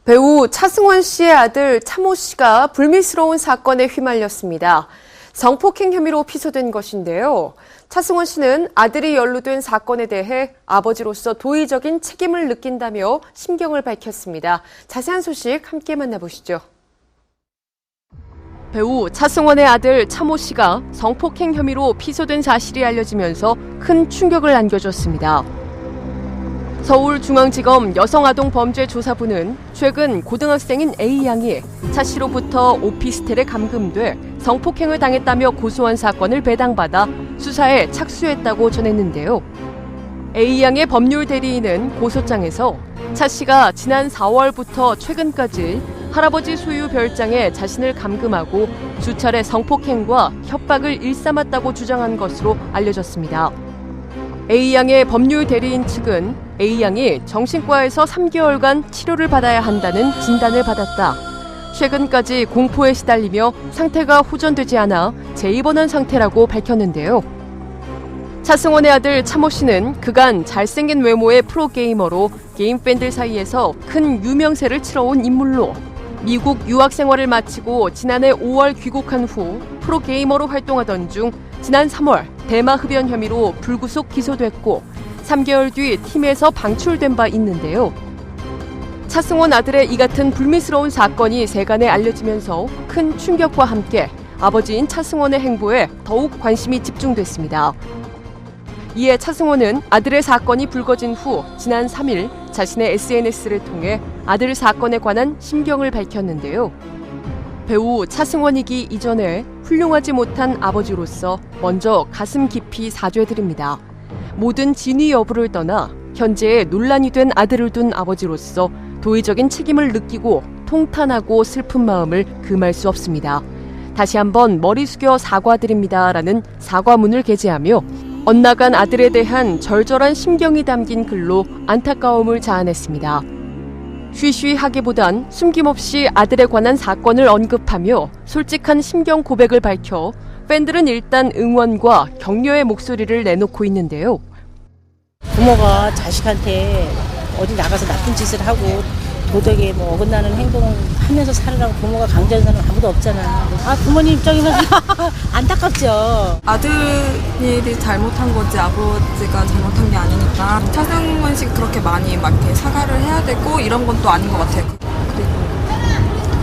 배우 차승원 씨의 아들 차모 씨가 불미스러운 사건에 휘말렸습니다. 성폭행 혐의로 피소된 것인데요. 차승원 씨는 아들이 연루된 사건에 대해 아버지로서 도의적인 책임을 느낀다며 심경을 밝혔습니다. 자세한 소식 함께 만나보시죠. 배우 차승원의 아들 차모 씨가 성폭행 혐의로 피소된 사실이 알려지면서 큰 충격을 안겨줬습니다. 서울중앙지검 여성아동범죄조사부는 최근 고등학생인 A양이 차 씨로부터 오피스텔에 감금돼 성폭행을 당했다며 고소한 사건을 배당받아 수사에 착수했다고 전했는데요. A양의 법률 대리인은 고소장에서 차 씨가 지난 4월부터 최근까지 할아버지 소유 별장에 자신을 감금하고 수차례 성폭행과 협박을 일삼았다고 주장한 것으로 알려졌습니다. A양의 법률 대리인 측은 A양이 정신과에서 3개월간 치료를 받아야 한다는 진단을 받았다. 최근까지 공포에 시달리며 상태가 호전되지 않아 재입원한 상태라고 밝혔는데요. 차승원의 아들 차모 씨는 그간 잘생긴 외모의 프로게이머로 게임 팬들 사이에서 큰 유명세를 치러온 인물로 미국 유학 생활을 마치고 지난해 5월 귀국한 후 프로게이머로 활동하던 중 지난 3월 대마 흡연 혐의로 불구속 기소됐고 3개월 뒤 팀에서 방출된 바 있는데요. 차승원 아들의 이 같은 불미스러운 사건이 세간에 알려지면서 큰 충격과 함께 아버지인 차승원의 행보에 더욱 관심이 집중됐습니다. 이에 차승원은 아들의 사건이 불거진 후 지난 3일 자신의 SNS를 통해 아들 사건에 관한 심경을 밝혔는데요. 배우 차승원이기 이전에 훌륭하지 못한 아버지로서 먼저 가슴 깊이 사죄드립니다. 모든 진위 여부를 떠나 현재에 논란이 된 아들을 둔 아버지로서 도의적인 책임을 느끼고 통탄하고 슬픈 마음을 금할 수 없습니다. 다시 한번 머리 숙여 사과드립니다라는 사과문을 게재하며 엇나간 아들에 대한 절절한 심경이 담긴 글로 안타까움을 자아냈습니다. 쉬쉬하기보단 숨김없이 아들에 관한 사건을 언급하며 솔직한 심경 고백을 밝혀 팬들은 일단 응원과 격려의 목소리를 내놓고 있는데요. 부모가 자식한테 어디 나가서 나쁜 짓을 하고 도덕에 어긋나는 행동을 하면서 살으라고 부모가 강제하는 사람은 아무도 없잖아. 부모님 입장에서 안타깝죠. 아들이 잘못한 거지 아버지가 잘못한 게 아니니까 차승원 씨 그렇게 많이 막 이렇게 사과를 해야 되고 이런 건 또 아닌 것 같아요. 그리고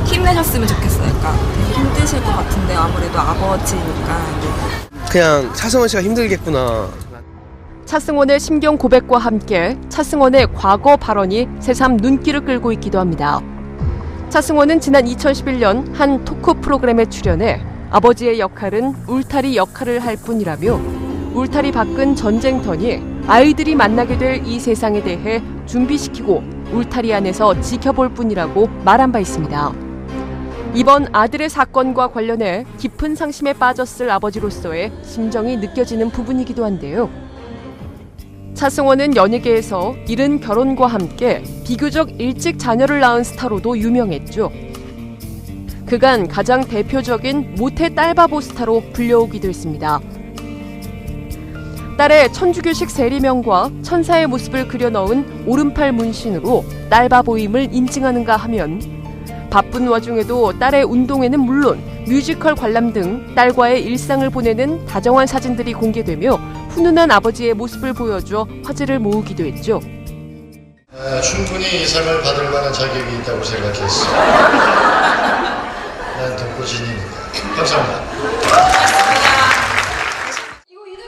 힘내셨으면 좋겠어요. 그러니까 되게 힘드실 것 같은데 아무래도 아버지니까. 그냥 차승원 씨가 힘들겠구나. 차승원의 심경 고백과 함께 차승원의 과거 발언이 새삼 눈길을 끌고 있기도 합니다. 차승원은 지난 2011년 한 토크 프로그램에 출연해 아버지의 역할은 울타리 역할을 할 뿐이라며 울타리 밖은 전쟁터니 아이들이 만나게 될 이 세상에 대해 준비시키고 울타리 안에서 지켜볼 뿐이라고 말한 바 있습니다. 이번 아들의 사건과 관련해 깊은 상심에 빠졌을 아버지로서의 심정이 느껴지는 부분이기도 한데요. 차승원은 연예계에서 이른 결혼과 함께 비교적 일찍 자녀를 낳은 스타로도 유명했죠. 그간 가장 대표적인 모태 딸바보 스타로 불려오기도 했습니다. 딸의 천주교식 세리명과 천사의 모습을 그려넣은 오른팔 문신으로 딸바보임을 인증하는가 하면 바쁜 와중에도 딸의 운동회는 물론 뮤지컬 관람 등 딸과의 일상을 보내는 다정한 사진들이 공개되며 훈훈한 아버지의 모습을 보여줘 화제를 모으기도 했죠. 충분히 이 상을 받을 만한 자격이 있다고 생각했어. 난 독보진이니까. 감사합니다.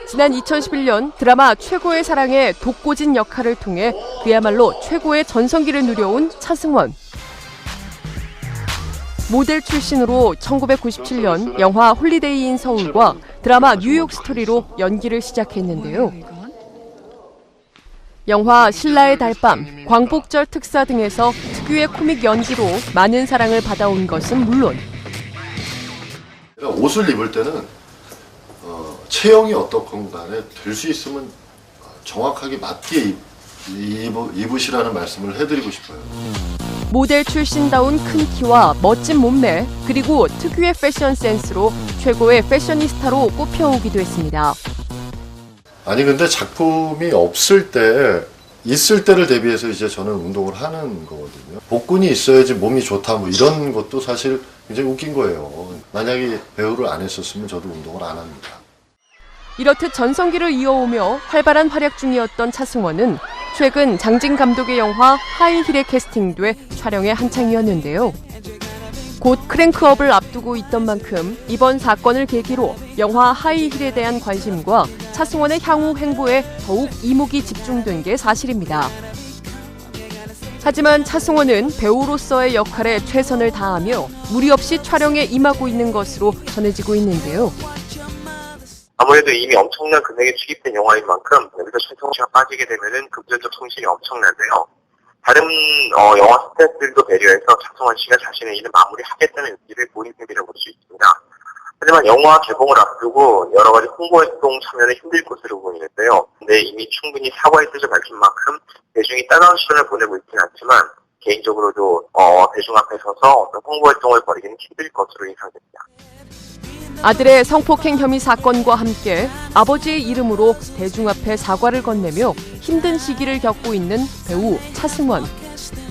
지난 2011년 드라마 최고의 사랑의 독고진 역할을 통해 그야말로 최고의 전성기를 누려온 차승원. 모델 출신으로 1997년 영화 홀리데이 인 서울과 드라마 뉴욕 스토리로 연기를 시작했는데요. 영화 신라의 달밤, 광복절 특사 등에서 특유의 코믹 연기로 많은 사랑을 받아온 것은 물론 옷을 입을 때는 체형이 어떻건 간에 될 수 있으면 정확하게 맞게 입으시라는 말씀을 해드리고 싶어요. 모델 출신다운 큰 키와 멋진 몸매, 그리고 특유의 패션 센스로 최고의 패셔니스타로 꼽혀오기도 했습니다. 아니 근데 작품이 없을 때 있을 때를 대비해서 이제 저는 운동을 하는 거거든요. 복근이 있어야지 몸이 좋다 뭐 이런 것도 사실 굉장히 웃긴 거예요. 만약에 배우를 안 했었으면 저도 운동을 안 합니다. 이렇듯 전성기를 이어오며 활발한 활약 중이었던 차승원은 최근 장진 감독의 영화 하이힐에 캐스팅돼 촬영에 한창이었는데요. 곧 크랭크업을 앞두고 있던 만큼 이번 사건을 계기로 영화 하이힐에 대한 관심과 차승원의 향후 행보에 더욱 이목이 집중된 게 사실입니다. 하지만 차승원은 배우로서의 역할에 최선을 다하며 무리 없이 촬영에 임하고 있는 것으로 전해지고 있는데요. 아무래도 이미 엄청난 금액이 투입된 영화인 만큼 여기서 천성씨가 빠지게 되면은 금전적 손실이 엄청난데요. 다른 영화 스태프들도 배려해서 차승원 씨가 자신의 일을 마무리하겠다는 의지를 보인 셈이라고 볼 수 있습니다. 하지만 영화 개봉을 앞두고 여러 가지 홍보 활동 참여는 힘들 것으로 보이는데요. 근데 이미 충분히 사과의 뜻을 밝힌 만큼 대중이 따가운 시간을 보내고 있지는 않지만 개인적으로도 대중 앞에 서서 어떤 홍보 활동을 벌이기는 힘들 것으로 예상됩니다. 아들의 성폭행 혐의 사건과 함께 아버지의 이름으로 대중 앞에 사과를 건네며 힘든 시기를 겪고 있는 배우 차승원.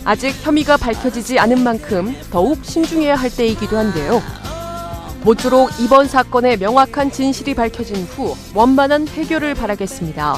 아직 혐의가 밝혀지지 않은 만큼 더욱 신중해야 할 때이기도 한데요. 모쪼록 이번 사건의 명확한 진실이 밝혀진 후 원만한 해결을 바라겠습니다.